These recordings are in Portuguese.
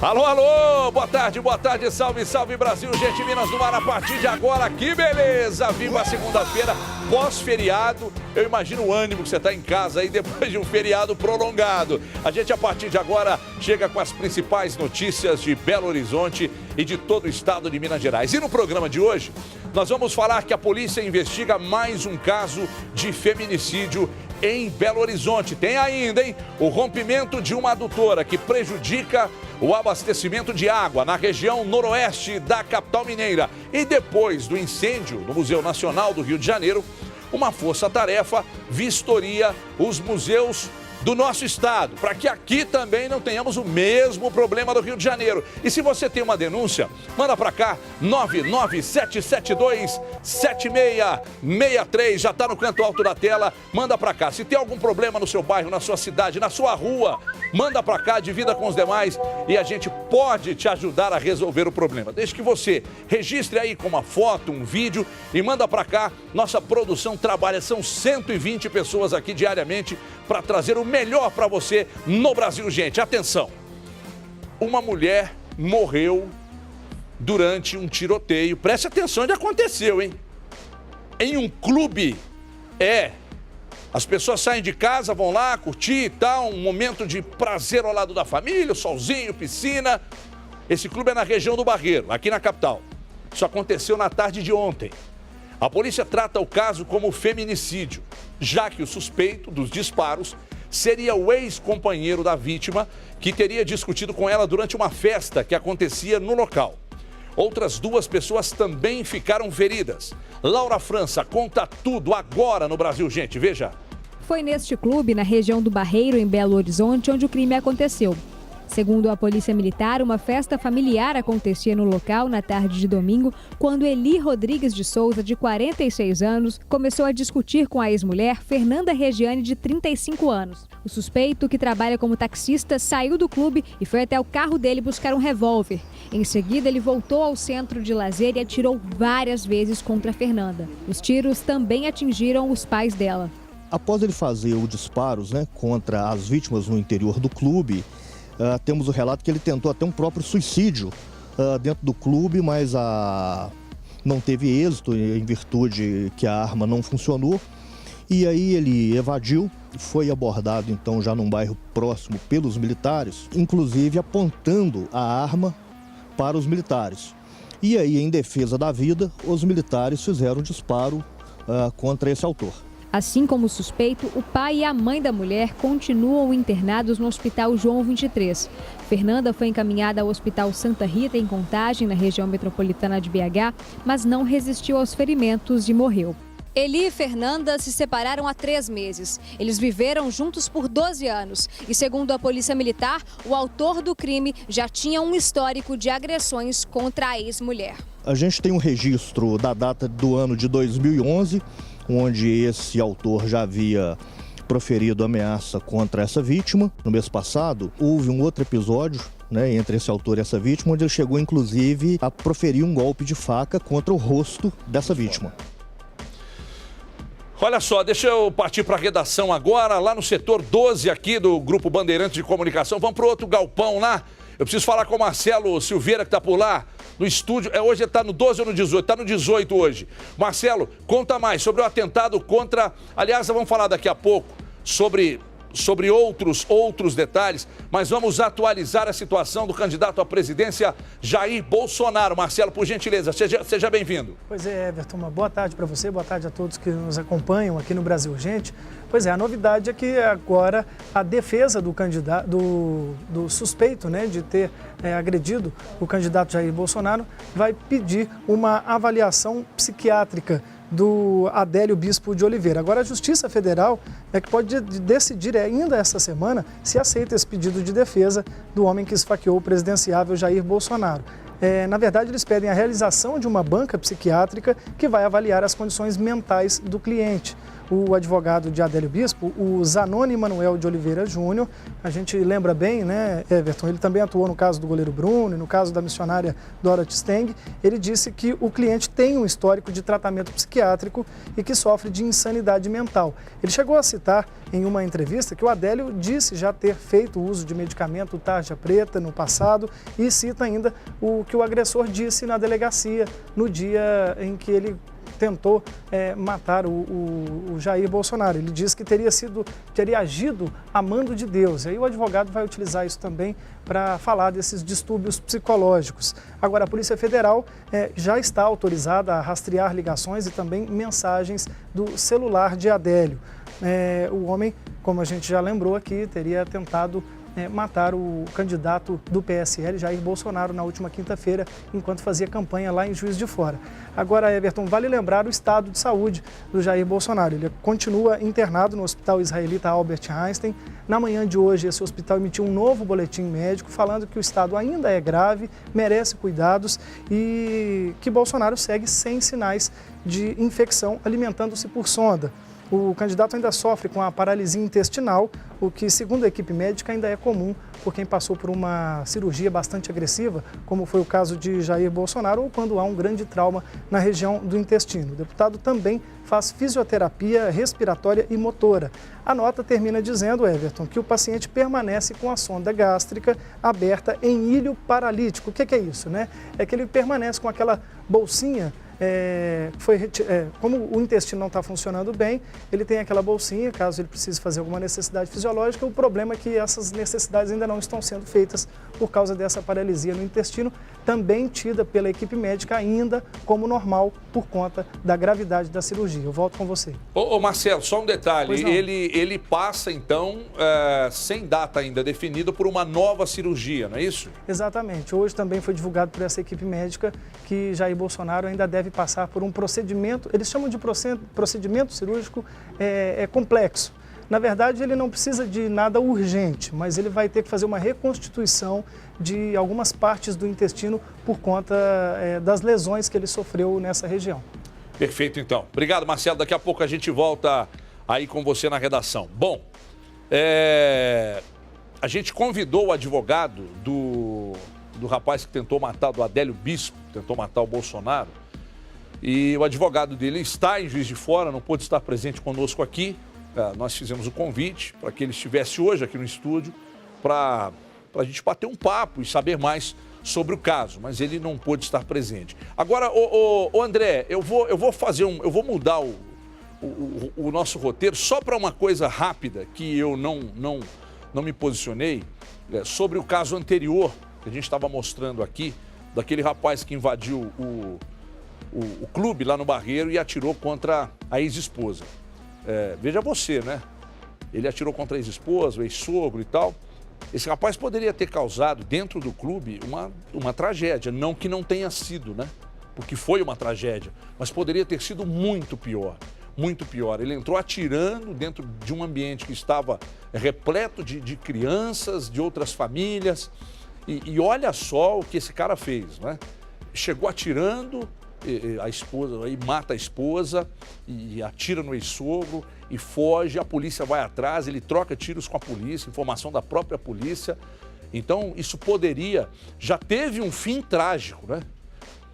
Alô, alô, boa tarde, salve, salve Brasil, gente, Minas no ar a partir de agora, que beleza, viva a segunda-feira, pós-feriado, eu imagino o ânimo que você está em casa aí depois de um feriado prolongado. A gente a partir de agora chega com as principais notícias de Belo Horizonte e de todo o estado de Minas Gerais. E no programa de hoje, nós vamos falar que a polícia investiga mais um caso de feminicídio em Belo Horizonte. Tem ainda, hein, o rompimento de uma adutora que prejudica o abastecimento de água na região noroeste da capital mineira. E depois do incêndio no Museu Nacional do Rio de Janeiro, uma força-tarefa vistoria os museus do nosso estado, para que aqui também não tenhamos o mesmo problema do Rio de Janeiro. E se você tem uma denúncia, manda para cá, 99772-7663, já está no canto alto da tela, manda para cá. Se tem algum problema no seu bairro, na sua cidade, na sua rua, manda para cá, divida com os demais e a gente pode te ajudar a resolver o problema. Desde que você registre aí com uma foto, um vídeo e manda para cá. Nossa produção trabalha, são 120 pessoas aqui diariamente para trazer o melhor para você no Brasil, gente. Atenção, uma mulher morreu durante um tiroteio. Preste atenção onde aconteceu, hein? Em um clube. As pessoas saem de casa, vão lá curtir e tal, um momento de prazer ao lado da família, solzinho, piscina. Esse clube é na região do Barreiro, aqui na capital. Isso aconteceu na tarde de ontem. A polícia trata o caso como feminicídio, já que o suspeito dos disparos seria o ex-companheiro da vítima, que teria discutido com ela durante uma festa que acontecia no local. Outras duas pessoas também ficaram feridas. Laura França conta tudo agora no Brasil, gente. Veja. Foi neste clube, na região do Barreiro, em Belo Horizonte, onde o crime aconteceu. Segundo a Polícia Militar, uma festa familiar acontecia no local na tarde de domingo, quando Eli Rodrigues de Souza, de 46 anos, começou a discutir com a ex-mulher Fernanda Regiane, de 35 anos. O suspeito, que trabalha como taxista, saiu do clube e foi até o carro dele buscar um revólver. Em seguida, ele voltou ao centro de lazer e atirou várias vezes contra Fernanda. Os tiros também atingiram os pais dela. Após ele fazer os disparos, contra as vítimas no interior do clube, temos o relato que ele tentou até um próprio suicídio dentro do clube, mas não teve êxito em virtude que a arma não funcionou. E aí ele evadiu, foi abordado então já num bairro próximo pelos militares, inclusive apontando a arma para os militares. E aí, em defesa da vida, os militares fizeram um disparo contra esse autor. Assim como o suspeito, o pai e a mãe da mulher continuam internados no Hospital João 23. Fernanda foi encaminhada ao Hospital Santa Rita, em Contagem, na região metropolitana de BH, mas não resistiu aos ferimentos e morreu. Eli e Fernanda se separaram há 3 meses. Eles viveram juntos por 12 anos. E segundo a Polícia Militar, o autor do crime já tinha um histórico de agressões contra a ex-mulher. A gente tem um registro da data do ano de 2011, onde esse autor já havia proferido ameaça contra essa vítima. No mês passado, houve um outro episódio, entre esse autor e essa vítima, onde ele chegou, inclusive, a proferir um golpe de faca contra o rosto dessa vítima. Olha só, deixa eu partir para a redação agora, lá no setor 12 aqui do Grupo Bandeirantes de Comunicação. Vamos para o outro galpão lá. Eu preciso falar com o Marcelo Silveira, que está por lá, no estúdio. Hoje ele está no 12 ou no 18? Está no 18 hoje. Marcelo, conta mais sobre o atentado contra... Aliás, vamos falar daqui a pouco sobre outros detalhes, mas vamos atualizar a situação do candidato à presidência, Jair Bolsonaro. Marcelo, por gentileza, seja bem-vindo. Pois é, Everton, uma boa tarde para você, boa tarde a todos que nos acompanham aqui no Brasil Urgente. Pois é, a novidade é que agora a defesa do candidato, do suspeito, de ter agredido o candidato Jair Bolsonaro, vai pedir uma avaliação psiquiátrica do Adélio Bispo de Oliveira. Agora, a Justiça Federal é que pode decidir ainda essa semana se aceita esse pedido de defesa do homem que esfaqueou o presidenciável Jair Bolsonaro. Na verdade, eles pedem a realização de uma banca psiquiátrica que vai avaliar as condições mentais do cliente. o advogado de Adélio Bispo, o Zanoni Manuel de Oliveira Júnior. A gente lembra bem, né, Everton, ele também atuou no caso do goleiro Bruno e no caso da missionária Dorothy Steng. Ele disse que o cliente tem um histórico de tratamento psiquiátrico e que sofre de insanidade mental. Ele chegou a citar em uma entrevista que o Adélio disse já ter feito uso de medicamento tarja preta no passado e cita ainda o que o agressor disse na delegacia no dia em que ele tentou matar o Jair Bolsonaro. Ele disse que teria agido a mando de Deus. E aí o advogado vai utilizar isso também para falar desses distúrbios psicológicos. Agora, a Polícia Federal já está autorizada a rastrear ligações e também mensagens do celular de Adélio. O homem, como a gente já lembrou aqui, teria tentado matar o candidato do PSL, Jair Bolsonaro, na última quinta-feira, enquanto fazia campanha lá em Juiz de Fora. Agora, Everton, vale lembrar o estado de saúde do Jair Bolsonaro. Ele continua internado no Hospital Israelita Albert Einstein. Na manhã de hoje, esse hospital emitiu um novo boletim médico falando que o estado ainda é grave, merece cuidados e que Bolsonaro segue sem sinais de infecção, alimentando-se por sonda. O candidato ainda sofre com a paralisia intestinal, o que, segundo a equipe médica, ainda é comum por quem passou por uma cirurgia bastante agressiva, como foi o caso de Jair Bolsonaro, ou quando há um grande trauma na região do intestino. O deputado também faz fisioterapia respiratória e motora. A nota termina dizendo, Everton, que o paciente permanece com a sonda gástrica aberta em ilho paralítico. O que é isso, né? É que ele permanece com aquela bolsinha. Como o intestino não está funcionando bem, ele tem aquela bolsinha, caso ele precise fazer alguma necessidade fisiológica. O problema é que essas necessidades ainda não estão sendo feitas por causa dessa paralisia no intestino, também tida pela equipe médica ainda como normal por conta da gravidade da cirurgia. Eu volto com você. Ô Marcelo, só um detalhe, ele passa então sem data ainda definida por uma nova cirurgia, não é isso? Exatamente. Hoje também foi divulgado por essa equipe médica que Jair Bolsonaro ainda deve passar por um procedimento, eles chamam de procedimento cirúrgico complexo. Na verdade, ele não precisa de nada urgente, mas ele vai ter que fazer uma reconstituição de algumas partes do intestino por conta das lesões que ele sofreu nessa região. Perfeito, então. Obrigado, Marcelo. Daqui a pouco a gente volta aí com você na redação. Bom, a gente convidou o advogado do rapaz que tentou matar, do Adélio Bispo, tentou matar o Bolsonaro. E o advogado dele está em Juiz de Fora, não pôde estar presente conosco aqui. Nós fizemos o convite para que ele estivesse hoje aqui no estúdio para a gente bater um papo e saber mais sobre o caso, mas ele não pôde estar presente. Agora, o André, eu vou mudar o nosso roteiro só para uma coisa rápida que eu não me posicionei sobre o caso anterior que a gente estava mostrando aqui, daquele rapaz que invadiu o clube lá no Barreiro e atirou contra a ex-esposa. Veja você, né? Ele atirou contra a ex-esposa, o ex-sogro e tal. Esse rapaz poderia ter causado dentro do clube uma tragédia. Não que não tenha sido, né? Porque foi uma tragédia. Mas poderia ter sido muito pior. Muito pior. Ele entrou atirando dentro de um ambiente que estava repleto de crianças, de outras famílias. E olha só o que esse cara fez, né? Chegou atirando, a esposa, aí mata a esposa e atira no ex-sogro e foge, a polícia vai atrás, ele troca tiros com a polícia, informação da própria polícia. Então isso já teve um fim trágico, né?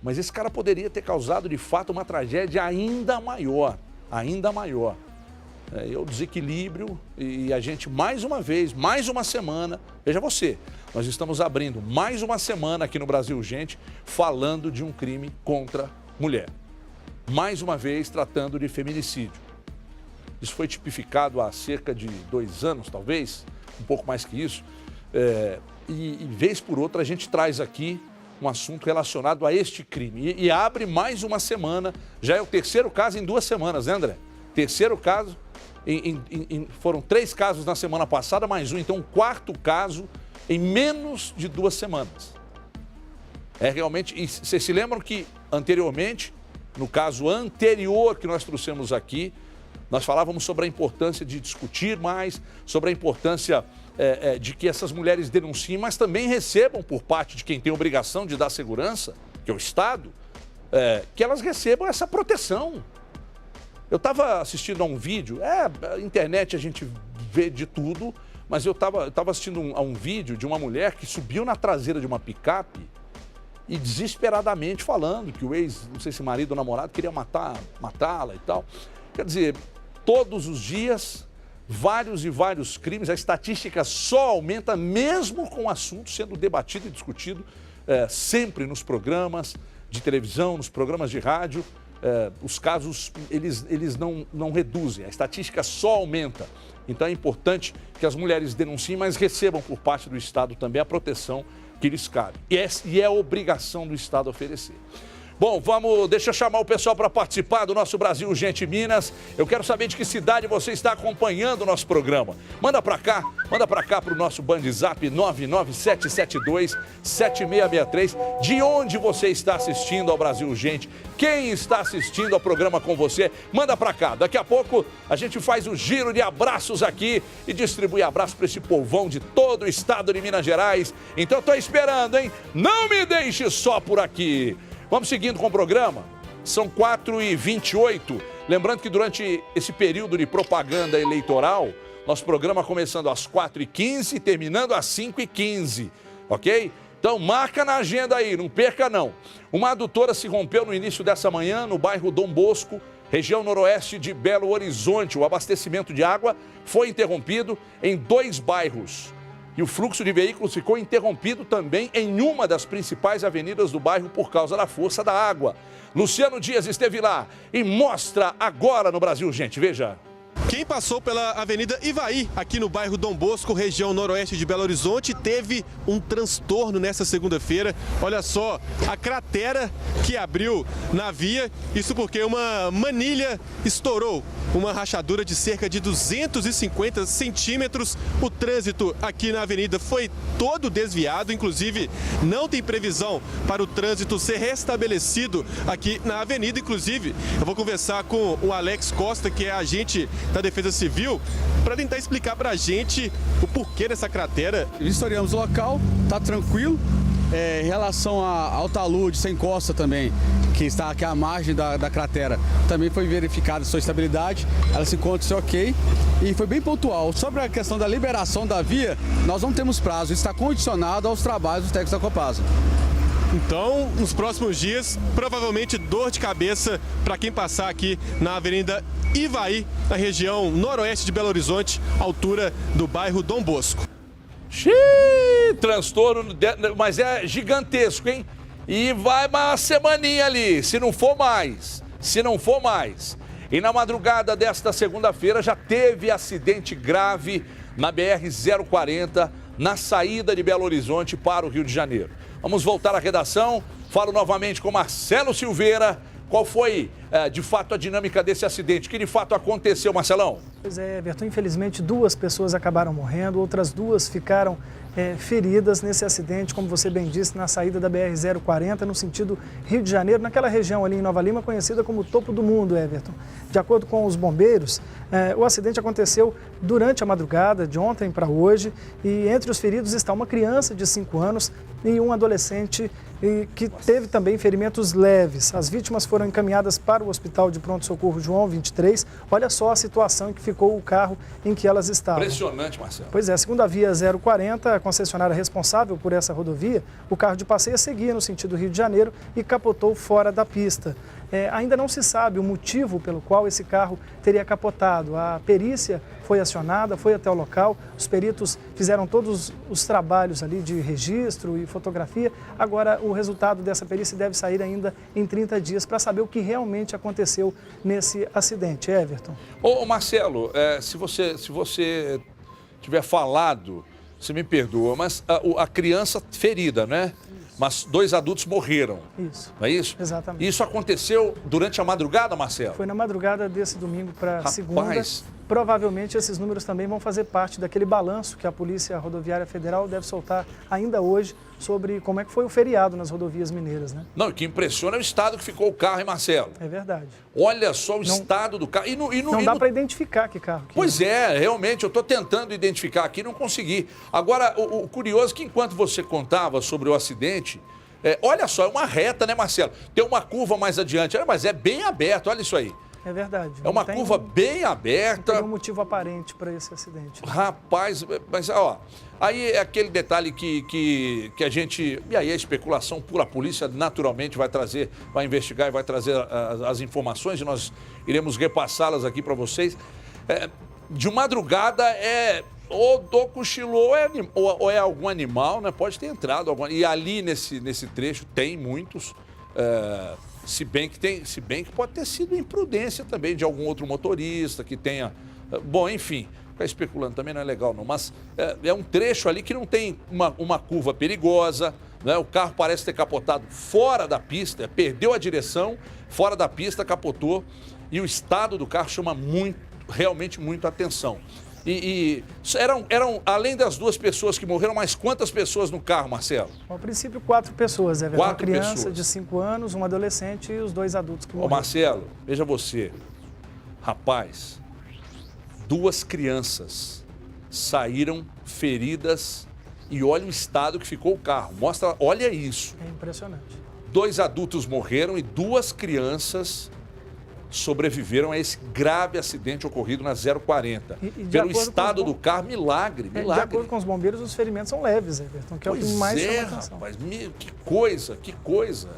Mas esse cara poderia ter causado de fato uma tragédia ainda maior, ainda maior. O desequilíbrio e a gente mais uma vez, mais uma semana, veja você, nós estamos abrindo mais uma semana aqui no Brasil Urgente falando de um crime contra mulher. Mais uma vez tratando de feminicídio. Isso foi tipificado há cerca de 2 anos, talvez, um pouco mais que isso. E vez por outra a gente traz aqui um assunto relacionado a este crime. E abre mais uma semana, já é o 3º caso em 2 semanas, né, André? 3º caso, foram 3 casos na semana passada, mais um, então 4º caso em menos de 2 semanas. Realmente, e vocês se lembram que anteriormente, no caso anterior que nós trouxemos aqui, nós falávamos sobre a importância de discutir mais, sobre a importância de que essas mulheres denunciem, mas também recebam por parte de quem tem obrigação de dar segurança, que é o Estado, que elas recebam essa proteção. Eu estava assistindo a um vídeo, a internet a gente vê de tudo, mas eu estava assistindo a um vídeo de uma mulher que subiu na traseira de uma picape e desesperadamente falando que o ex, não sei se marido ou namorado, queria matá-la e tal. Quer dizer, todos os dias, vários e vários crimes, a estatística só aumenta mesmo com o assunto sendo debatido e discutido sempre nos programas de televisão, nos programas de rádio. Os casos, eles não reduzem, a estatística só aumenta. Então é importante que as mulheres denunciem, mas recebam por parte do Estado também a proteção que lhes cabe. E é obrigação do Estado oferecer. Bom, deixa eu chamar o pessoal para participar do nosso Brasil Urgente Minas. Eu quero saber de que cidade você está acompanhando o nosso programa. Manda para cá para o nosso Bandzap 99772-7663. De onde você está assistindo ao Brasil Urgente? Quem está assistindo ao programa com você? Manda para cá. Daqui a pouco a gente faz o giro de abraços aqui e distribui abraços para esse povão de todo o estado de Minas Gerais. Então estou esperando, hein? Não me deixe só por aqui. Vamos seguindo com o programa, são 4h28. Lembrando que durante esse período de propaganda eleitoral, nosso programa começando às 4h15 e terminando às 5h15, ok? Então marca na agenda aí, não perca não. Uma adutora se rompeu no início dessa manhã no bairro Dom Bosco, região noroeste de Belo Horizonte. O abastecimento de água foi interrompido em 2 bairros. E o fluxo de veículos ficou interrompido também em uma das principais avenidas do bairro por causa da força da água. Luciano Dias esteve lá e mostra agora no Brasil Urgente. Veja. Quem passou pela Avenida Ivaí, aqui no bairro Dom Bosco, região noroeste de Belo Horizonte, teve um transtorno nessa segunda-feira. Olha só, a cratera que abriu na via, isso porque uma manilha estourou, uma rachadura de cerca de 250 centímetros. O trânsito aqui na avenida foi todo desviado, inclusive não tem previsão para o trânsito ser restabelecido aqui na avenida. Inclusive, eu vou conversar com o Alex Costa, que é agente da Defesa Civil, para tentar explicar para a gente o porquê dessa cratera. Vistoriamos o local, está tranquilo. Em relação ao talude sem encosta também, que está aqui à margem da cratera, também foi verificada sua estabilidade, ela se encontra ok e foi bem pontual. Sobre a questão da liberação da via, nós não temos prazo, isso está condicionado aos trabalhos dos técnicos da Copasa. Então, nos próximos dias, provavelmente dor de cabeça para quem passar aqui na Avenida Ivaí, na região noroeste de Belo Horizonte, altura do bairro Dom Bosco. Xiii, transtorno, mas é gigantesco, hein? E vai uma semaninha ali, se não for mais. E na madrugada desta segunda-feira já teve acidente grave na BR-040, na saída de Belo Horizonte para o Rio de Janeiro. Vamos voltar à redação, falo novamente com Marcelo Silveira. Qual foi, de fato, a dinâmica desse acidente? O que de fato aconteceu, Marcelão? Pois é, Everton, infelizmente 2 pessoas acabaram morrendo, outras 2 ficaram feridas nesse acidente, como você bem disse, na saída da BR-040, no sentido Rio de Janeiro, naquela região ali em Nova Lima, conhecida como Topo do Mundo, Everton. De acordo com os bombeiros, o acidente aconteceu durante a madrugada, de ontem para hoje, e entre os feridos está uma criança de 5 anos e um adolescente que teve também ferimentos leves. As vítimas foram encaminhadas para o Hospital de Pronto-Socorro João 23. Olha só a situação em que ficou o carro em que elas estavam. Impressionante, Marcelo. Pois é, segundo a Via 040, a concessionária responsável por essa rodovia, o carro de passeio seguia no sentido Rio de Janeiro e capotou fora da pista. Ainda não se sabe o motivo pelo qual esse carro teria capotado. A perícia foi acionada, foi até o local, os peritos fizeram todos os trabalhos ali de registro e fotografia. Agora, o resultado dessa perícia deve sair ainda em 30 dias para saber o que realmente aconteceu nesse acidente. Everton. Ô Marcelo, se você tiver falado, você me perdoa, mas a criança ferida, né? Mas 2 adultos morreram. Isso. Não é isso? Exatamente. Isso aconteceu durante a madrugada, Marcelo? Foi na madrugada desse domingo para segunda. Provavelmente esses números também vão fazer parte daquele balanço que a Polícia Rodoviária Federal deve soltar ainda hoje sobre como é que foi o feriado nas rodovias mineiras, né? Não, o que impressiona é o estado que ficou o carro, hein, Marcelo? É verdade. Olha só o estado do carro. Não dá para identificar que carro que Pois é, realmente, eu estou tentando identificar aqui e não consegui. Agora, o curioso é que enquanto você contava sobre o acidente, olha só, é uma reta, né, Marcelo? Tem uma curva mais adiante, mas é bem aberto, olha isso aí. É verdade. É uma curva bem aberta. Não tem um motivo aparente para esse acidente. Rapaz, mas ó, aí é aquele detalhe que a gente... E aí a especulação pura, a polícia naturalmente vai investigar e vai trazer as informações e nós iremos repassá-las aqui para vocês. De madrugada ou do cochilou ou é algum animal, né? Pode ter entrado algum... E ali nesse trecho tem muitos... Se bem que pode ter sido imprudência também de algum outro motorista que tenha... Bom, enfim, ficar especulando também não é legal não, mas é um trecho ali que não tem uma curva perigosa, né? O carro parece ter capotado fora da pista, perdeu a direção, fora da pista, capotou, e o estado do carro chama realmente muito atenção. E eram, além das 2 pessoas que morreram, mais quantas pessoas no carro, Marcelo? A princípio, 4 pessoas, Everton. 4 uma criança pessoas. de 5 anos, um adolescente e os 2 adultos que morreram. Ô Marcelo, veja você, rapaz, 2 crianças saíram feridas e olha o estado que ficou o carro. Olha isso. É impressionante. 2 adultos morreram e 2 crianças sobreviveram a esse grave acidente ocorrido na 040. Pelo estado do carro, milagre. De acordo com os bombeiros, os ferimentos são leves, Everton, que é o que mais chama atenção. Rapaz, que coisa.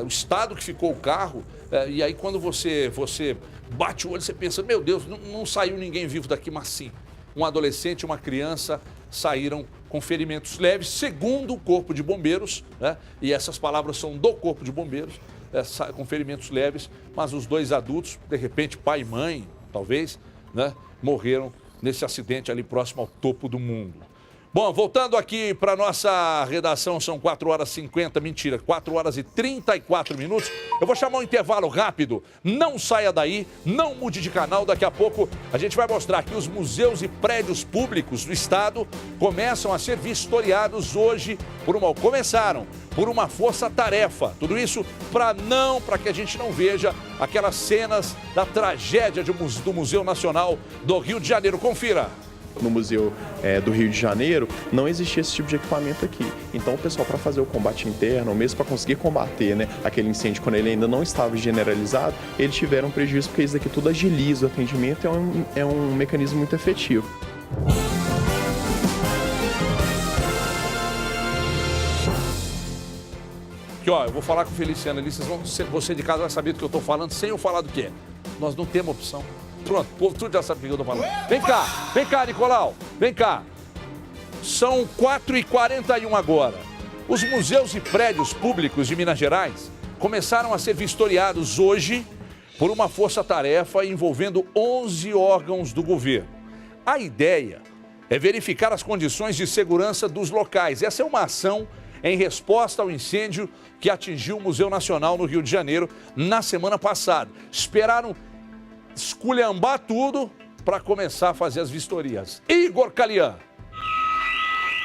O estado que ficou o carro, e aí quando você bate o olho, você pensa, meu Deus, não saiu ninguém vivo daqui, mas sim, um adolescente e uma criança saíram com ferimentos leves, segundo o Corpo de Bombeiros, né? E essas palavras são do Corpo de Bombeiros, com ferimentos leves, mas os 2 adultos, de repente pai e mãe, talvez, né, morreram nesse acidente ali próximo ao topo do mundo. Bom, voltando aqui para nossa redação, são 4 horas e 34 minutos. Eu vou chamar um intervalo rápido. Não saia daí, não mude de canal. Daqui a pouco a gente vai mostrar que os museus e prédios públicos do estado começam a ser vistoriados hoje começaram por uma força-tarefa. Tudo isso para que a gente não veja aquelas cenas da tragédia do Museu Nacional do Rio de Janeiro. Confira. No Museu do Rio de Janeiro, não existia esse tipo de equipamento aqui. Então, o pessoal, para fazer o combate interno, ou mesmo para conseguir combater, né, aquele incêndio quando ele ainda não estava generalizado, eles tiveram prejuízo, porque isso daqui tudo agiliza o atendimento e é um mecanismo muito efetivo. Aqui, ó, eu vou falar com o Feliciano ali, você de casa vai saber do que eu estou falando, sem eu falar do que é. Nós não temos opção. Pronto, o povo tudo já sabe o que eu estou falando. Vem cá, Nicolau, vem cá. São 4h41 agora. Os museus e prédios públicos de Minas Gerais começaram a ser vistoriados hoje por uma força-tarefa envolvendo 11 órgãos do governo. A ideia é verificar as condições de segurança dos locais. Essa é uma ação em resposta ao incêndio que atingiu o Museu Nacional no Rio de Janeiro na semana passada. Esperaram esculhambar tudo para começar a fazer as vistorias. Igor Calian.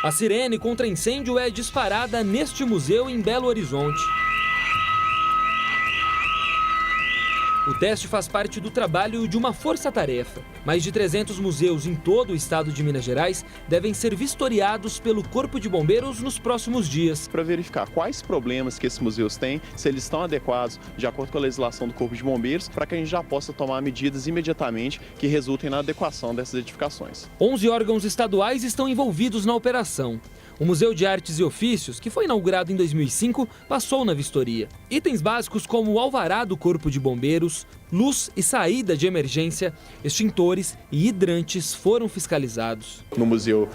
A sirene contra incêndio é disparada neste museu em Belo Horizonte. O teste faz parte do trabalho de uma força-tarefa. Mais de 300 museus em todo o estado de Minas Gerais devem ser vistoriados pelo Corpo de Bombeiros nos próximos dias. Para verificar quais problemas que esses museus têm, se eles estão adequados de acordo com a legislação do Corpo de Bombeiros, para que a gente já possa tomar medidas imediatamente que resultem na adequação dessas edificações. 11 órgãos estaduais estão envolvidos na operação. O Museu de Artes e Ofícios, que foi inaugurado em 2005, passou na vistoria. Itens básicos como o alvará do Corpo de Bombeiros, luz e saída de emergência, extintores e hidrantes foram fiscalizados. No Museu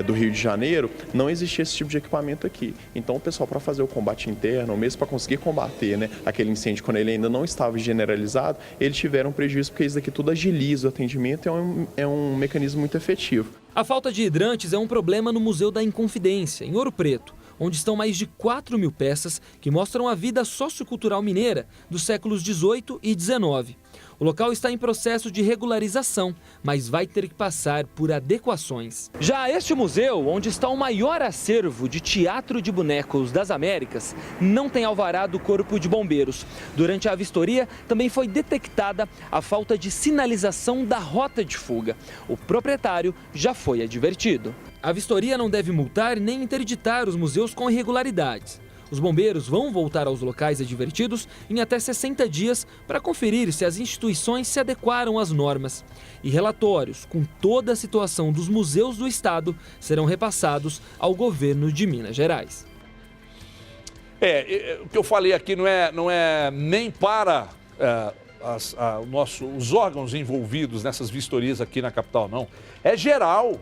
do Rio de Janeiro, não existia esse tipo de equipamento aqui. Então, o pessoal, para fazer o combate interno, ou mesmo para conseguir combater, né, aquele incêndio quando ele ainda não estava generalizado, eles tiveram prejuízo, porque isso daqui tudo agiliza o atendimento e é um mecanismo muito efetivo. A falta de hidrantes é um problema no Museu da Inconfidência, em Ouro Preto, onde estão mais de 4.000 peças que mostram a vida sociocultural mineira dos séculos XVIII e XIX. O local está em processo de regularização, mas vai ter que passar por adequações. Já este museu, onde está o maior acervo de teatro de bonecos das Américas, não tem alvará do Corpo de Bombeiros. Durante a vistoria, também foi detectada a falta de sinalização da rota de fuga. O proprietário já foi advertido. A vistoria não deve multar nem interditar os museus com irregularidades. Os bombeiros vão voltar aos locais advertidos em até 60 dias para conferir se as instituições se adequaram às normas. E relatórios com toda a situação dos museus do estado serão repassados ao governo de Minas Gerais. O que eu falei aqui não é nem para os órgãos envolvidos nessas vistorias aqui na capital, não. É geral,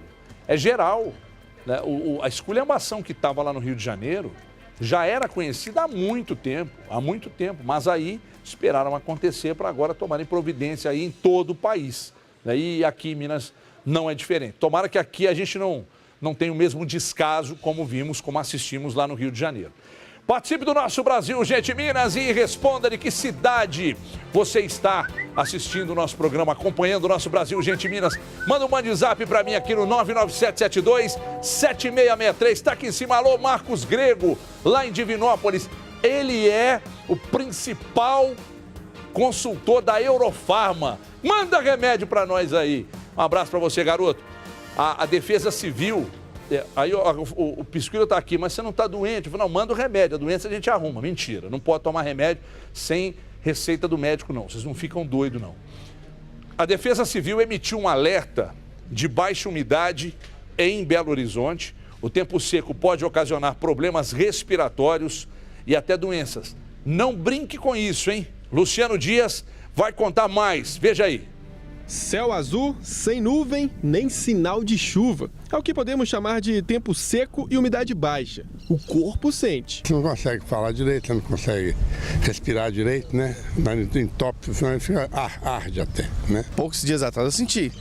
né? A esculhambação que estava lá no Rio de Janeiro já era conhecida há muito tempo, mas aí esperaram acontecer para agora tomarem providência aí em todo o país. Né? E aqui em Minas não é diferente. Tomara que aqui a gente não tenha o mesmo descaso como assistimos lá no Rio de Janeiro. Participe do nosso Brasil, Gente Minas, e responda de que cidade você está assistindo o nosso programa, acompanhando o nosso Brasil, Gente Minas. Manda um WhatsApp para mim aqui no 99772-7663. Está aqui em cima, alô, Marcos Grego, lá em Divinópolis. Ele é o principal consultor da Eurofarma. Manda remédio para nós aí. Um abraço para você, garoto. A Defesa Civil... Aí o Pisquilo está aqui, mas você não está doente? Eu falo, não, manda o remédio, a doença a gente arruma. Mentira, não pode tomar remédio sem receita do médico, não. Vocês não ficam doidos, não. A Defesa Civil emitiu um alerta de baixa umidade em Belo Horizonte. O tempo seco pode ocasionar problemas respiratórios e até doenças. Não brinque com isso, hein? Luciano Dias vai contar mais. Veja aí. Céu azul, sem nuvem, nem sinal de chuva. É o que podemos chamar de tempo seco e umidade baixa. O corpo sente. Você não consegue falar direito, você não consegue respirar direito, né? Entope, fica arde até, né? Poucos dias atrás eu senti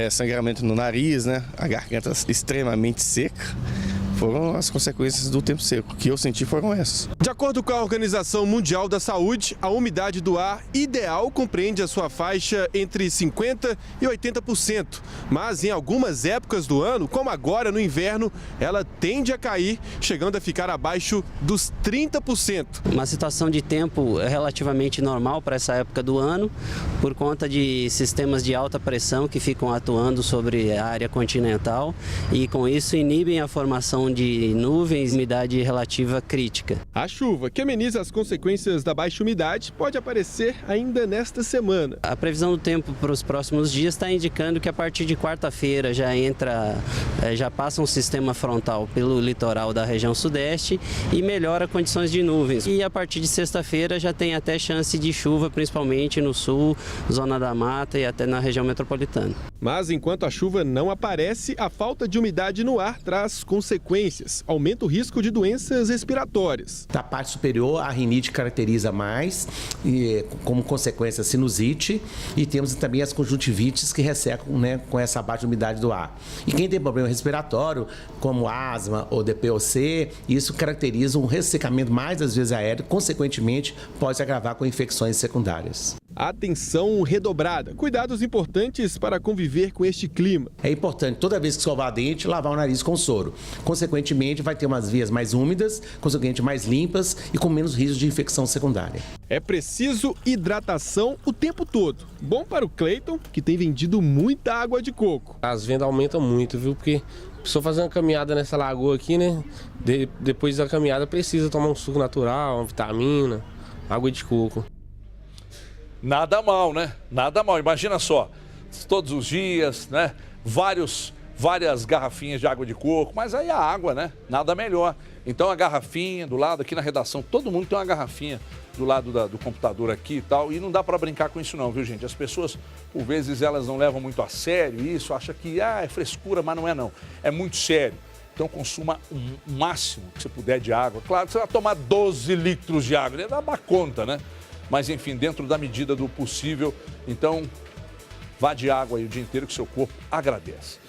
sangramento no nariz, né? A garganta extremamente seca. Foram as consequências do tempo seco. O que eu senti foram essas. De acordo com a Organização Mundial da Saúde, a umidade do ar ideal compreende a sua faixa entre 50% e 80%. Mas em algumas épocas do ano, como agora no inverno, ela tende a cair, chegando a ficar abaixo dos 30%. Uma situação de tempo relativamente normal para essa época do ano, por conta de sistemas de alta pressão que ficam atuando sobre a área continental e com isso inibem a formação de nuvens e umidade relativa crítica. A chuva, que ameniza as consequências da baixa umidade, pode aparecer ainda nesta semana. A previsão do tempo para os próximos dias está indicando que a partir de quarta-feira já passa um sistema frontal pelo litoral da região sudeste e melhora condições de nuvens. E a partir de sexta-feira já tem até chance de chuva, principalmente no sul, zona da mata e até na região metropolitana. Mas enquanto a chuva não aparece, a falta de umidade no ar traz consequências. Aumenta o risco de doenças respiratórias. Da parte superior, a rinite caracteriza mais, e, como consequência, a sinusite, e temos também as conjuntivites que ressecam, né, com essa baixa umidade do ar. E quem tem problema respiratório, como asma ou DPOC, isso caracteriza um ressecamento mais das vias aéreas, consequentemente, pode se agravar com infecções secundárias. Atenção redobrada. Cuidados importantes para conviver com este clima. É importante, toda vez que escovar dente, lavar o nariz com soro. Consequentemente, vai ter umas vias mais úmidas, consequentemente mais limpas e com menos risco de infecção secundária. É preciso hidratação o tempo todo. Bom para o Cleiton, que tem vendido muita água de coco. As vendas aumentam muito, viu? Porque a pessoa fazer uma caminhada nessa lagoa aqui, né? Depois da caminhada precisa tomar um suco natural, uma vitamina, água de coco. Nada mal, né? Nada mal. Imagina só, todos os dias, né? Várias garrafinhas de água de coco, mas aí a água, né? Nada melhor. Então a garrafinha do lado, aqui na redação, todo mundo tem uma garrafinha do lado do computador aqui e tal, e não dá para brincar com isso não, viu, gente? As pessoas, por vezes, elas não levam muito a sério isso, acham que é frescura, mas não é não. É muito sério. Então consuma o máximo que você puder de água. Claro que você vai tomar 12 litros de água, dá uma conta, né? Mas, enfim, dentro da medida do possível. Então, vá de água aí o dia inteiro que o seu corpo agradece.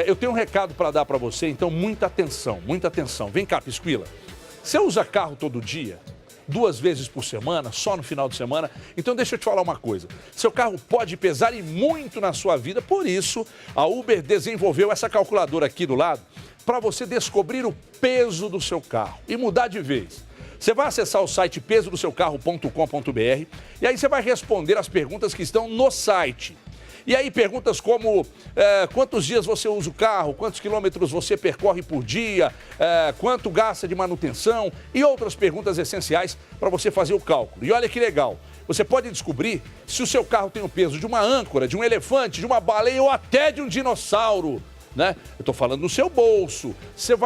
Eu tenho um recado para dar para você, então muita atenção, muita atenção. Vem cá, Pisquila. Você usa carro todo dia? 2 vezes por semana, só no final de semana? Então deixa eu te falar uma coisa. Seu carro pode pesar e muito na sua vida, por isso a Uber desenvolveu essa calculadora aqui do lado para você descobrir o peso do seu carro e mudar de vez. Você vai acessar o site pesodoseucarro.com.br e aí você vai responder as perguntas que estão no site. E aí perguntas como quantos dias você usa o carro, quantos quilômetros você percorre por dia, quanto gasta de manutenção e outras perguntas essenciais para você fazer o cálculo. E olha que legal, você pode descobrir se o seu carro tem o peso de uma âncora, de um elefante, de uma baleia ou até de um dinossauro, né? Eu estou falando no seu bolso. Você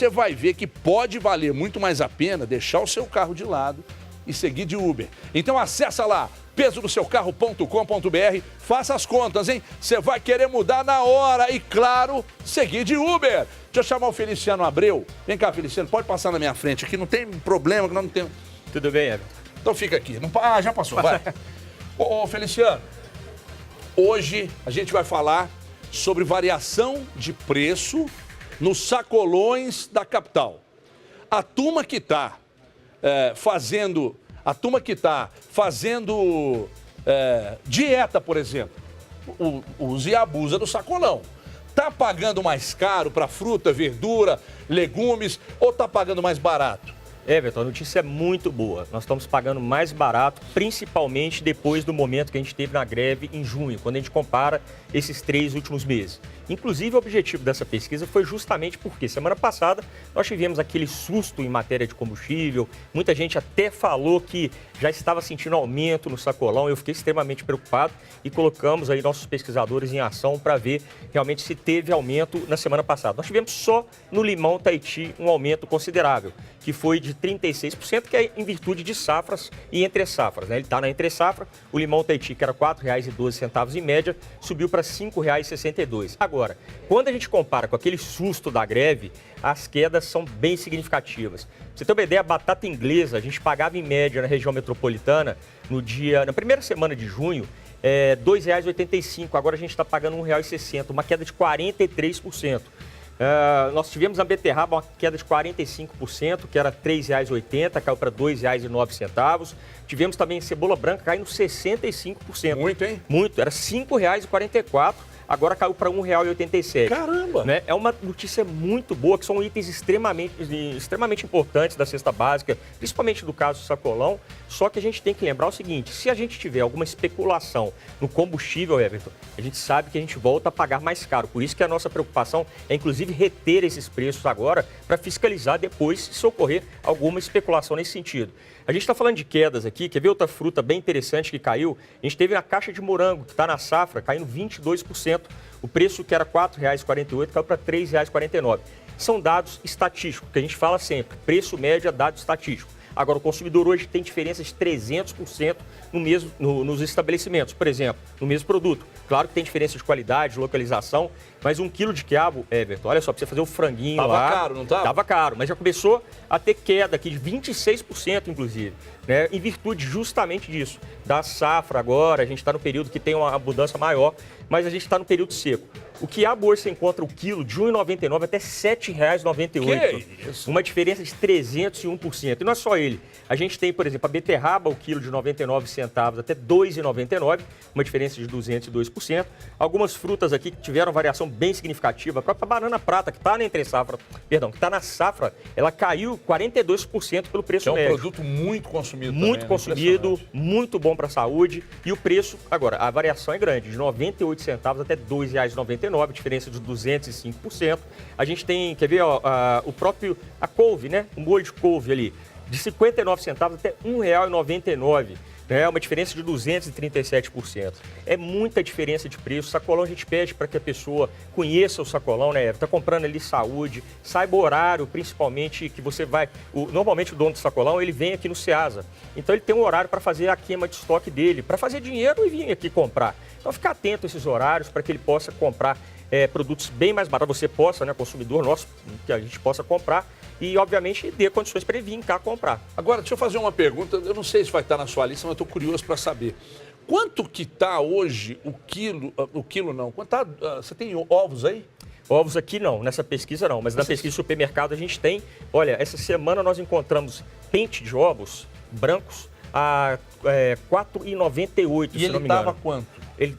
vai ver que pode valer muito mais a pena deixar o seu carro de lado e seguir de Uber. Então acessa lá, pesodoseucarro.com.br, faça as contas, hein? Você vai querer mudar na hora e, claro, seguir de Uber. Deixa eu chamar o Feliciano Abreu. Vem cá, Feliciano, pode passar na minha frente aqui, não tem problema, que nós não temos... Tudo bem, Everton? Então fica aqui. Já passou, vai. Ô, Feliciano, hoje a gente vai falar sobre variação de preço nos sacolões da capital. A turma que está fazendo dieta, por exemplo, usa e abusa do sacolão. Tá pagando mais caro para fruta, verdura, legumes ou tá pagando mais barato? Everton, a notícia é muito boa. Nós estamos pagando mais barato, principalmente depois do momento que a gente teve na greve em junho, quando a gente compara esses 3 últimos meses. Inclusive, o objetivo dessa pesquisa foi justamente porque semana passada nós tivemos aquele susto em matéria de combustível. Muita gente até falou que já estava sentindo aumento no sacolão. Eu fiquei extremamente preocupado e colocamos aí nossos pesquisadores em ação para ver realmente se teve aumento na semana passada. Nós tivemos só no limão Tahiti um aumento considerável, que foi de 36%, que é em virtude de safras e entre safras, né? Ele está na entre safra, o limão Tahiti, que era R$ 4,12 em média, subiu para R$ 5,62. Agora, quando a gente compara com aquele susto da greve, as quedas são bem significativas. Pra você ter uma ideia, a batata inglesa, a gente pagava em média na região metropolitana, na primeira semana de junho, R$ 2,85. Agora a gente está pagando R$ 1,60, uma queda de 43%. Nós tivemos na beterraba uma queda de 45%, que era R$ 3,80, caiu para R$ 2,09. Tivemos também cebola branca caindo 65%. Muito, hein? Muito, era R$ 5,44. Agora caiu para R$ 1,87. Caramba! Né? É uma notícia muito boa, que são itens extremamente importantes da cesta básica, principalmente do caso do sacolão. Só que a gente tem que lembrar o seguinte, se a gente tiver alguma especulação no combustível, Everton, a gente sabe que a gente volta a pagar mais caro. Por isso que a nossa preocupação é, inclusive, reter esses preços agora para fiscalizar depois se ocorrer alguma especulação nesse sentido. A gente está falando de quedas aqui, quer ver outra fruta bem interessante que caiu? A gente teve a caixa de morango, que está na safra, caindo 22%. O preço que era R$ 4,48 caiu para R$ 3,49. São dados estatísticos, que a gente fala sempre. Preço médio é dado estatístico. Agora, o consumidor hoje tem diferenças de 300% nos estabelecimentos, por exemplo, no mesmo produto. Claro que tem diferença de qualidade, de localização, mas 1 quilo de quiabo, Everton, olha só, pra você fazer um franguinho lá... Tava caro, não tava? Tava caro, mas já começou a ter queda aqui de 26%, inclusive, né? Em virtude justamente disso. Da safra agora, a gente está no período que tem uma abundância maior, mas a gente está no período seco. O quiabo hoje você encontra o quilo de R$ 1,99 até R$ 7,98. Que isso? Uma diferença de 301%. E não é só ele. A gente tem, por exemplo, a beterraba, o quilo de 99 centavos até R$ 2,99, uma diferença de 202%. Algumas frutas aqui que tiveram variação bem significativa. A própria banana prata, que está na entre safra, perdão, que está na safra, ela caiu 42% pelo preço médio. É um produto muito consumido muito também, consumido, muito bom para a saúde. E o preço, agora, a variação é grande, de 98 centavos até R$ 2,99, diferença de 205%. A gente tem, quer ver, a couve, né? Um molho de couve ali, de 59 centavos até R$ 1,99. É uma diferença de 237%. É muita diferença de preço. Sacolão a gente pede para que a pessoa conheça o sacolão, né? Está comprando ali saúde, saiba o horário, principalmente que você vai... Normalmente o dono do sacolão, ele vem aqui no Ceasa. Então ele tem um horário para fazer a queima de estoque dele, para fazer dinheiro e vir aqui comprar. Então ficar atento a esses horários para que ele possa comprar produtos bem mais baratos. Você possa, né, consumidor nosso, que a gente possa comprar e, obviamente, dê condições para ele vir cá comprar. Agora, deixa eu fazer uma pergunta. Eu não sei se vai estar na sua lista, mas eu estou curioso para saber. Quanto que está hoje o quilo não? Quanto tá, você tem ovos aí? Ovos aqui não, nessa pesquisa não, mas na pesquisa do supermercado a gente tem. Olha, essa semana nós encontramos pente de ovos brancos a R$ 4,98, se não me engano. E ele estava quanto? Ele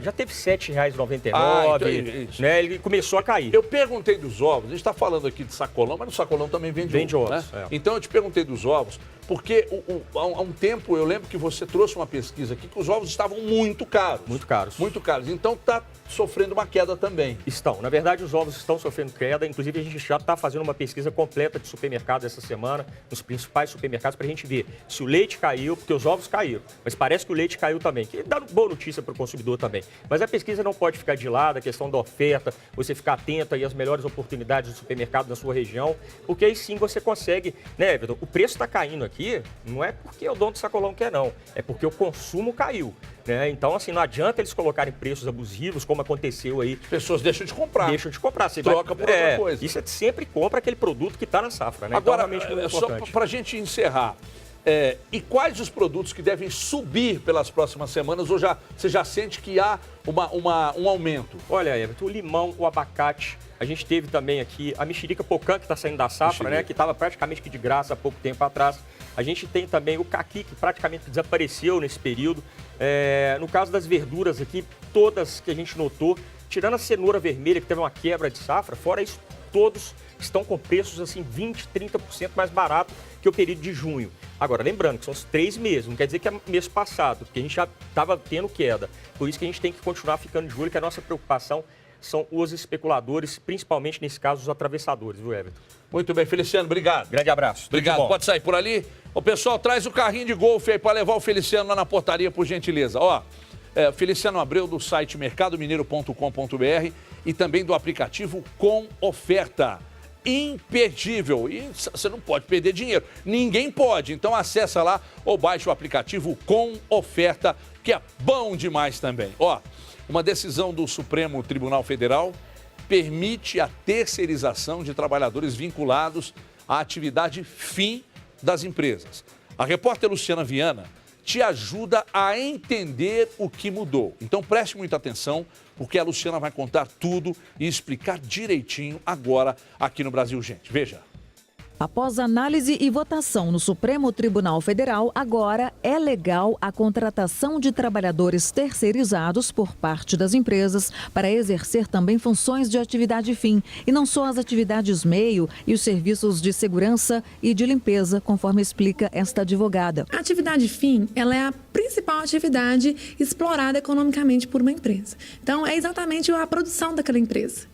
já teve R$ 7,99, então é isso. Né? Ele começou a cair. Eu perguntei dos ovos, a gente está falando aqui de sacolão, mas no sacolão também vende ovos. Né? É. Então eu te perguntei dos ovos, Porque há um tempo, eu lembro que você trouxe uma pesquisa aqui que os ovos estavam muito caros. Muito caros. Muito caros. Então está sofrendo uma queda também. Estão. Na verdade, os ovos estão sofrendo queda. Inclusive, a gente já está fazendo uma pesquisa completa de supermercados essa semana, nos principais supermercados, para a gente ver se o leite caiu, porque os ovos caíram. Mas parece que o leite caiu também, que dá boa notícia para o consumidor também. Mas a pesquisa não pode ficar de lado, a questão da oferta, você ficar atento aí às melhores oportunidades do supermercado na sua região, porque aí sim você consegue, né, Everton? O preço está caindo aqui, não é porque o dono do sacolão quer, não. É porque o consumo caiu. Né? Então, assim, não adianta eles colocarem preços abusivos, como aconteceu aí. As pessoas deixam de comprar. Deixam de comprar. Você troca por outra coisa. E você sempre compra aquele produto que está na safra, né? Agora, então, só para a gente encerrar, e quais os produtos que devem subir pelas próximas semanas, ou você já sente que há um aumento? Olha, Everton, o limão, o abacate, a gente teve também aqui a mexerica pocã, que está saindo da safra, né? Que estava praticamente de graça há pouco tempo atrás. A gente tem também o caqui, que praticamente desapareceu nesse período. No caso das verduras aqui, todas que a gente notou, tirando a cenoura vermelha, que teve uma quebra de safra, fora isso, todos estão com preços assim 20%, 30% mais barato que o período de junho. Agora, lembrando que são os 3 meses, não quer dizer que é mês passado, porque a gente já estava tendo queda. Por isso que a gente tem que continuar ficando de olho, que a nossa preocupação são os especuladores, principalmente nesse caso os atravessadores, viu, Everton? Muito bem, Feliciano, obrigado. Grande abraço. Obrigado. Pode sair por ali. Ô, pessoal, traz o carrinho de golfe aí para levar o Feliciano lá na portaria, por gentileza. Ó, Feliciano Abreu, do site mercadomineiro.com.br e também do aplicativo Com Oferta. Imperdível. E você não pode perder dinheiro. Ninguém pode. Então acessa lá ou baixa o aplicativo Com Oferta, que é bom demais também. Ó, uma decisão do Supremo Tribunal Federal permite a terceirização de trabalhadores vinculados à atividade fim das empresas. A repórter Luciana Viana te ajuda a entender o que mudou. Então preste muita atenção, porque a Luciana vai contar tudo e explicar direitinho agora aqui no Brasil Gente. Veja. Após análise e votação no Supremo Tribunal Federal, agora é legal a contratação de trabalhadores terceirizados por parte das empresas para exercer também funções de atividade fim, e não só as atividades meio e os serviços de segurança e de limpeza, conforme explica esta advogada. A atividade fim, ela é a principal atividade explorada economicamente por uma empresa. Então, é exatamente a produção daquela empresa.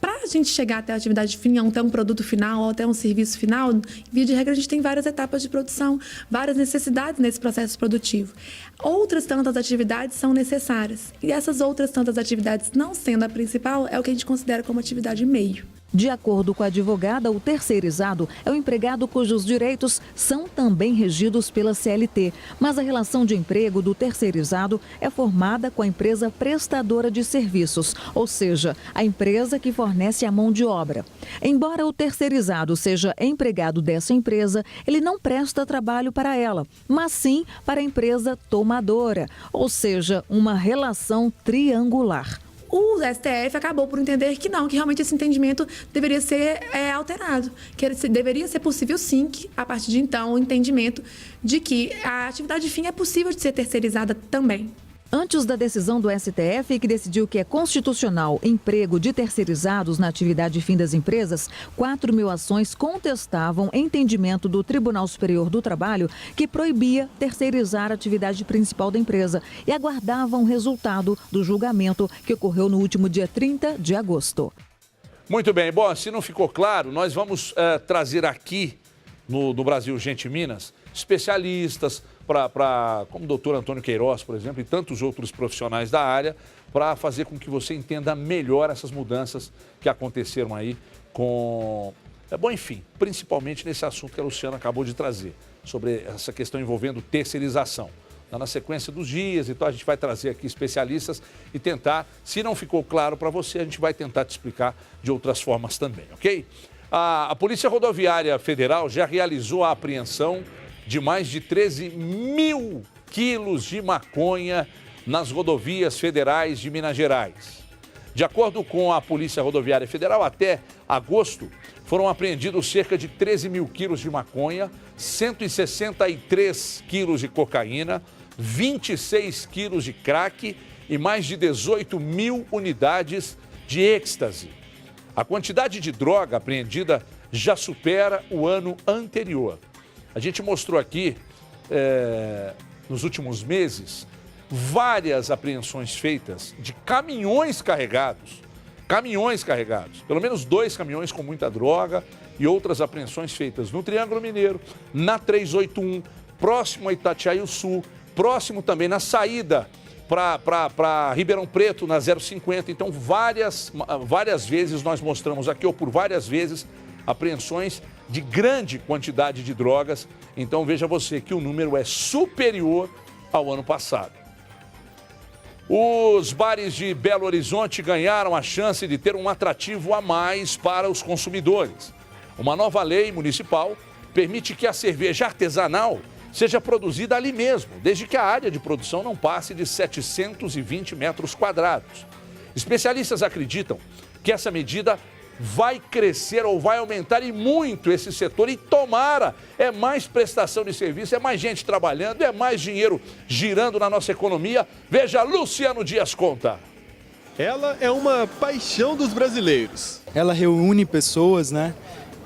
Para a gente chegar até a atividade fim, até um produto final, ou até um serviço final, via de regra, a gente tem várias etapas de produção, várias necessidades nesse processo produtivo. Outras tantas atividades são necessárias. E essas outras tantas atividades, não sendo a principal, é o que a gente considera como atividade meio. De acordo com a advogada, o terceirizado é o empregado cujos direitos são também regidos pela CLT, mas a relação de emprego do terceirizado é formada com a empresa prestadora de serviços, ou seja, a empresa que fornece a mão de obra. Embora o terceirizado seja empregado dessa empresa, ele não presta trabalho para ela, mas sim para a empresa tomadora, ou seja, uma relação triangular. O STF acabou por entender que não, que realmente esse entendimento deveria ser alterado, que deveria ser possível sim, que, a partir de então, o entendimento de que a atividade fim é possível de ser terceirizada também. Antes da decisão do STF, que decidiu que é constitucional emprego de terceirizados na atividade fim das empresas, 4.000 ações contestavam entendimento do Tribunal Superior do Trabalho que proibia terceirizar a atividade principal da empresa e aguardavam o resultado do julgamento que ocorreu no último dia 30 de agosto. Muito bem. Bom, se não ficou claro, nós vamos trazer aqui no Brasil Gente Minas especialistas, como o doutor Antônio Queiroz, por exemplo, e tantos outros profissionais da área, para fazer com que você entenda melhor essas mudanças que aconteceram aí enfim, principalmente nesse assunto que a Luciana acabou de trazer, sobre essa questão envolvendo terceirização. Na sequência dos dias, então a gente vai trazer aqui especialistas e tentar, se não ficou claro para você, a gente vai tentar te explicar de outras formas também, ok? A Polícia Rodoviária Federal já realizou a apreensão de mais de 13 mil quilos de maconha nas rodovias federais de Minas Gerais. De acordo com a Polícia Rodoviária Federal, até agosto foram apreendidos cerca de 13 mil quilos de maconha, 163 quilos de cocaína, 26 quilos de crack e mais de 18 mil unidades de êxtase. A quantidade de droga apreendida já supera o ano anterior. A gente mostrou aqui, nos últimos meses, várias apreensões feitas de caminhões carregados. Pelo menos 2 caminhões com muita droga e outras apreensões feitas no Triângulo Mineiro, na 381, próximo a Itatiaia Sul, próximo também na saída para Ribeirão Preto, na 050. Então, várias vezes nós mostramos aqui, ou por várias vezes, apreensões de grande quantidade de drogas. Então, veja você que o número é superior ao ano passado. Os bares de Belo Horizonte ganharam a chance de ter um atrativo a mais para os consumidores. Uma nova lei municipal permite que a cerveja artesanal seja produzida ali mesmo, desde que a área de produção não passe de 720 metros quadrados. Especialistas acreditam que essa medida vai crescer ou vai aumentar e muito esse setor. E tomara, é mais prestação de serviço, é mais gente trabalhando, é mais dinheiro girando na nossa economia. Veja, Luciano Dias conta. Ela é uma paixão dos brasileiros. Ela reúne pessoas, né?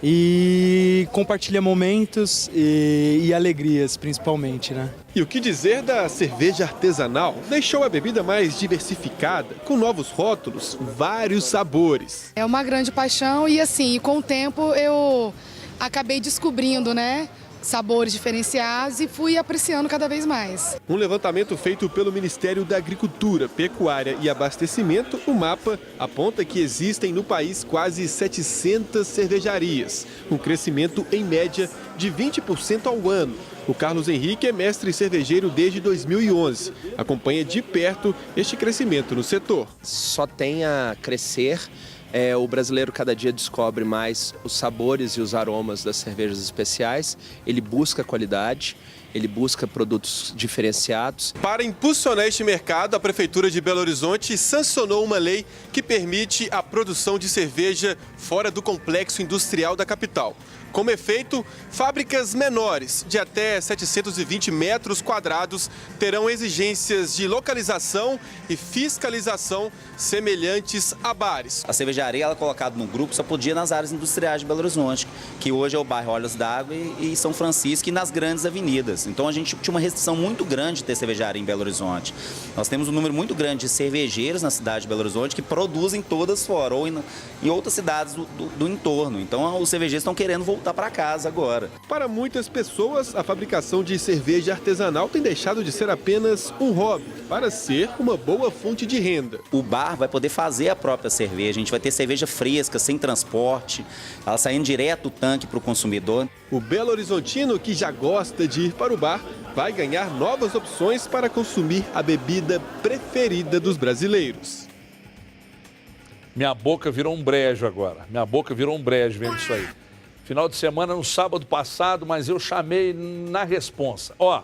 E compartilha momentos e alegrias, principalmente, né? E o que dizer da cerveja artesanal? Deixou a bebida mais diversificada, com novos rótulos, vários sabores. É uma grande paixão e assim, com o tempo eu acabei descobrindo, né? Sabores diferenciados e fui apreciando cada vez mais. Um levantamento feito pelo Ministério da Agricultura, Pecuária e Abastecimento, o MAPA, aponta que existem no país quase 700 cervejarias, um crescimento em média de 20% ao ano. O Carlos Henrique é mestre cervejeiro desde 2011. Acompanha de perto este crescimento no setor. Só tem a crescer. O brasileiro cada dia descobre mais os sabores e os aromas das cervejas especiais. Ele busca qualidade, ele busca produtos diferenciados. Para impulsionar este mercado, a Prefeitura de Belo Horizonte sancionou uma lei que permite a produção de cerveja fora do complexo industrial da capital. Como efeito, fábricas menores, de até 720 metros quadrados, terão exigências de localização e fiscalização semelhantes a bares. A cervejaria, ela colocada no grupo, só podia nas áreas industriais de Belo Horizonte, que hoje é o bairro Olhos d'Água e São Francisco, e nas grandes avenidas. Então a gente tinha uma restrição muito grande de ter cervejaria em Belo Horizonte. Nós temos um número muito grande de cervejeiros na cidade de Belo Horizonte que produzem todas fora, ou em outras cidades do entorno. Então os cervejeiros estão querendo voltar para casa agora. Para muitas pessoas, a fabricação de cerveja artesanal tem deixado de ser apenas um hobby, para ser uma boa fonte de renda. O bar vai poder fazer a própria cerveja, a gente vai ter cerveja fresca, sem transporte, ela saindo direto do tanque para o consumidor. O Belo Horizontino, que já gosta de ir para o bar, vai ganhar novas opções para consumir a bebida preferida dos brasileiros. Minha boca virou um brejo agora. Minha boca virou um brejo vendo isso aí. Final de semana, no sábado passado, mas eu chamei na responsa. Ó,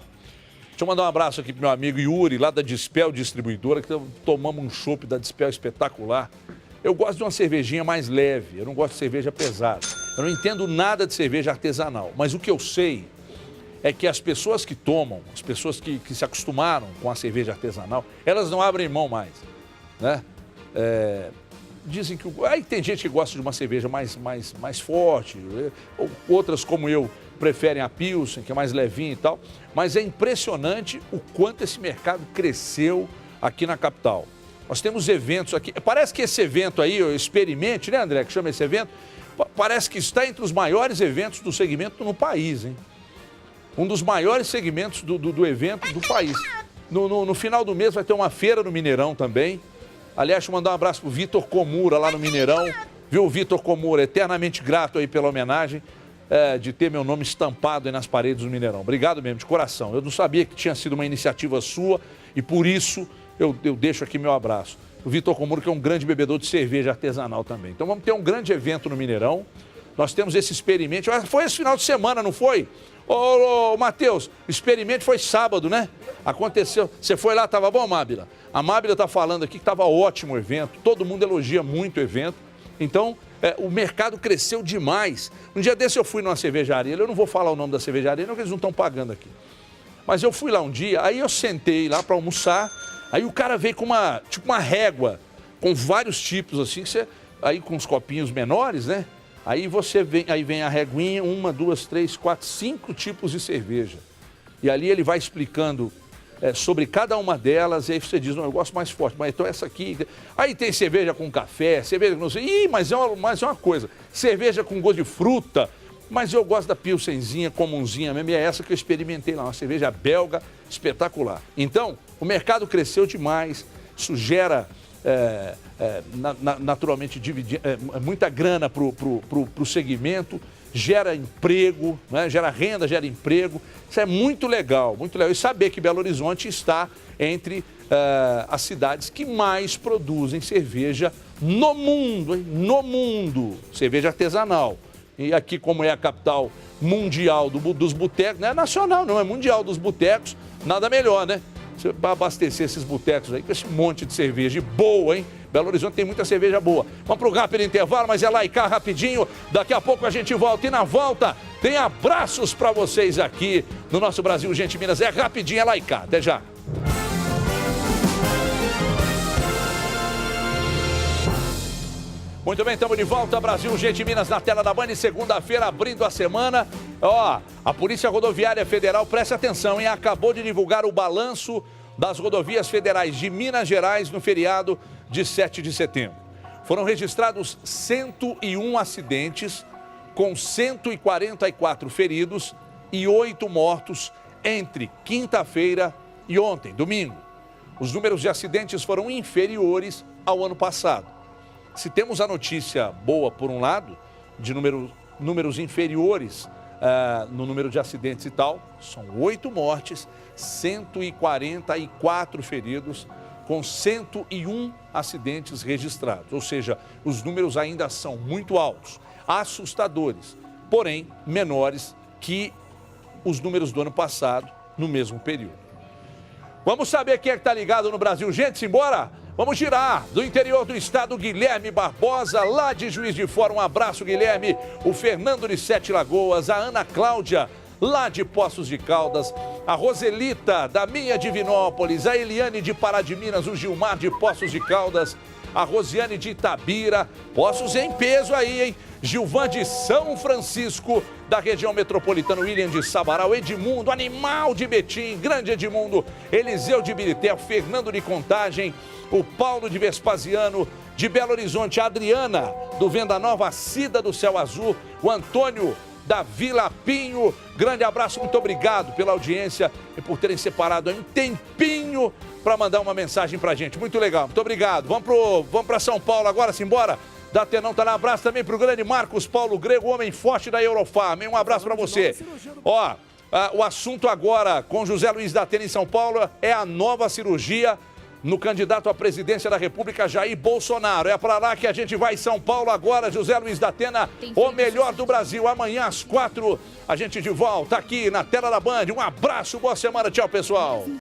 deixa eu mandar um abraço aqui pro meu amigo Yuri, lá da Dispel Distribuidora, que tomamos um chopp da Dispel espetacular. Eu gosto de uma cervejinha mais leve, eu não gosto de cerveja pesada. Eu não entendo nada de cerveja artesanal, mas o que eu sei é que as pessoas que tomam, as pessoas que se acostumaram com a cerveja artesanal, elas não abrem mão mais, né? Dizem que... Aí tem gente que gosta de uma cerveja mais forte, outras como eu preferem a Pilsen, que é mais levinha e tal, mas é impressionante o quanto esse mercado cresceu aqui na capital. Nós temos eventos aqui, parece que esse evento aí, o Experimente, né, André, que chama esse evento, parece que está entre os maiores eventos do segmento no país, hein? Um dos maiores segmentos do evento do país. No final do mês vai ter uma feira no Mineirão também. Aliás, deixa eu mandar um abraço pro Vitor Comura lá no Mineirão. Viu, Vitor Comura, eternamente grato aí pela homenagem de ter meu nome estampado aí nas paredes do Mineirão. Obrigado mesmo, de coração. Eu não sabia que tinha sido uma iniciativa sua e por isso eu deixo aqui meu abraço. O Vitor Comura, que é um grande bebedor de cerveja artesanal também. Então vamos ter um grande evento no Mineirão. Nós temos esse experimento. Foi esse final de semana, não foi? Ô, Matheus, o experimento foi sábado, né? Aconteceu. Você foi lá, estava bom, Mábila? A Mábila está falando aqui que estava ótimo o evento. Todo mundo elogia muito o evento. Então, o mercado cresceu demais. Um dia desse eu fui numa cervejaria. Eu não vou falar o nome da cervejaria, não, porque eles não estão pagando aqui. Mas eu fui lá um dia, aí eu sentei lá para almoçar. Aí o cara veio com uma régua, com vários tipos assim, aí com os copinhos menores, né? Aí vem a reguinha, 1, 2, 3, 4, 5 tipos de cerveja. E ali ele vai explicando sobre cada uma delas, e aí você diz, não, eu gosto mais forte, mas então essa aqui... Aí tem cerveja com café, cerveja com não sei... Ih, mas é uma coisa, cerveja com gosto de fruta, mas eu gosto da Pilsenzinha, comunzinha mesmo, e é essa que eu experimentei lá, uma cerveja belga espetacular. Então, o mercado cresceu demais, isso gera... naturalmente muita grana para o segmento, gera emprego, né? Gera renda, gera emprego. Isso é muito legal, muito legal. E saber que Belo Horizonte está entre as cidades que mais produzem cerveja no mundo, hein? No mundo, cerveja artesanal. E aqui, como é a capital mundial dos botecos, não é nacional não, é mundial dos botecos, nada melhor, né? Você vai abastecer esses botecos aí com esse monte de cerveja boa, hein? Belo Horizonte tem muita cerveja boa. Vamos pro rápido intervalo, mas é lá e cá rapidinho. Daqui a pouco a gente volta. E na volta tem abraços para vocês aqui no nosso Brasil, Gente Minas. É rapidinho, é lá e cá. Até já. Muito bem, estamos de volta, Brasil, Gente Minas na tela da Band, segunda-feira, abrindo a semana. Ó, a Polícia Rodoviária Federal, preste atenção, hein? Acabou de divulgar o balanço das rodovias federais de Minas Gerais no feriado de 7 de setembro. Foram registrados 101 acidentes, com 144 feridos e 8 mortos entre quinta-feira e ontem, domingo. Os números de acidentes foram inferiores ao ano passado. Se temos a notícia boa, por um lado, de números inferiores no número de acidentes e tal, são 8 mortes, 144 feridos, com 101 acidentes registrados. Ou seja, os números ainda são muito altos, assustadores, porém menores que os números do ano passado, no mesmo período. Vamos saber quem é que está ligado no Brasil. Gente, simbora! Vamos girar do interior do estado, Guilherme Barbosa, lá de Juiz de Fora. Um abraço, Guilherme. O Fernando de Sete Lagoas, a Ana Cláudia, lá de Poços de Caldas, a Roselita, da minha Divinópolis, a Eliane de Pará de Minas, o Gilmar de Poços de Caldas, a Rosiane de Itabira, Poços em peso aí, hein? Gilvan de São Francisco, da região metropolitana, William de Sabará, Edmundo, Animal de Betim, Grande Edmundo, Eliseu de Birité, Fernando de Contagem, o Paulo de Vespasiano, de Belo Horizonte, a Adriana, do Venda Nova, a Cida do Céu Azul, o Antônio da Vila Pinho. Grande abraço, muito obrigado pela audiência e por terem separado um tempinho para mandar uma mensagem pra gente. Muito legal, muito obrigado. Vamos para São Paulo agora, simbora. Datenão tá lá, abraço também pro grande Marcos Paulo Grego, homem forte da Eurofarm. Um abraço para você. Ó, o assunto agora com José Luiz Datena em São Paulo é a nova cirurgia no candidato à presidência da República, Jair Bolsonaro. É para lá que a gente vai em São Paulo agora. José Luiz Datena, o melhor do Brasil. Amanhã às 4, a gente de volta aqui na tela da Band. Um abraço, boa semana. Tchau, pessoal.